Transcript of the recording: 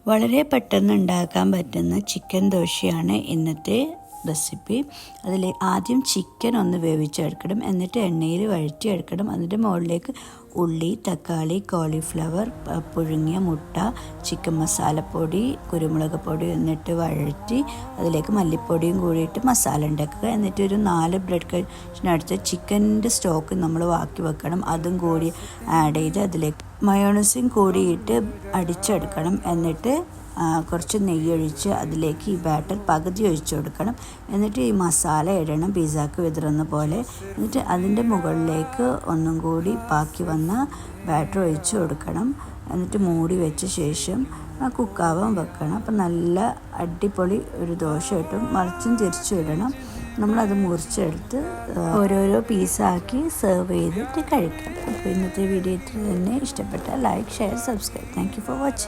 വളരെ പെട്ടെന്ന് ഉണ്ടാക്കാൻ പറ്റുന്ന ചിക്കൻ ദോശയാണ് ഇന്നത്തെ റെസിപ്പി. അതിൽ ആദ്യം ചിക്കൻ ഒന്ന് വേവിച്ചെടുക്കണം, എന്നിട്ട് എണ്ണയിൽ വഴറ്റിയെടുക്കണം. അതിൻ്റെ മുകളിലേക്ക് ഉള്ളി, തക്കാളി, കോളിഫ്ലവർ, പുഴുങ്ങിയ മുട്ട, ചിക്കൻ മസാലപ്പൊടി, കുരുമുളക് പൊടി എന്നിട്ട് വഴറ്റി അതിലേക്ക് മല്ലിപ്പൊടിയും കൂടിയിട്ട് മസാല ഉണ്ടാക്കുക. എന്നിട്ട് ഒരു 4 ബ്രെഡ് കഷ്ണടുത്ത് ചിക്കൻ്റെ സ്റ്റോക്ക് നമ്മൾ ബാക്കി വെക്കണം. അതും കൂടി ആഡ് ചെയ്ത് അതിലേക്ക് മയോണൈസും കൂടിയിട്ട് അടിച്ചെടുക്കണം. എന്നിട്ട് കുറച്ച് നെയ്യൊഴിച്ച് അതിലേക്ക് ഈ ബാറ്റർ പകുതി ഒഴിച്ചു കൊടുക്കണം. എന്നിട്ട് ഈ മസാല ഇടണം, പിസ്സക്ക് വിതറുന്ന പോലെ. എന്നിട്ട് അതിൻ്റെ മുകളിലേക്ക് ഒന്നും കൂടി ബാക്കി വന്ന ബാറ്റർ ഒഴിച്ചു കൊടുക്കണം. എന്നിട്ട് മൂടി വെച്ച ശേഷം കുക്കാവാൻ വെക്കണം. അപ്പം നല്ല അടിപൊളി ഒരു ദോശ കിട്ടും. മറിച്ചും തിരിച്ചും ഇടണം. നമ്മളത് മുറിച്ചെടുത്ത് ഓരോരോ പീസാക്കി സെർവ് ചെയ്തിട്ട് കഴിക്കാം. അപ്പോൾ ഇന്നത്തെ വീഡിയോ ഇത്ര തന്നെ. ഇഷ്ടപ്പെട്ടാൽ like, share, subscribe. Thank you for watching.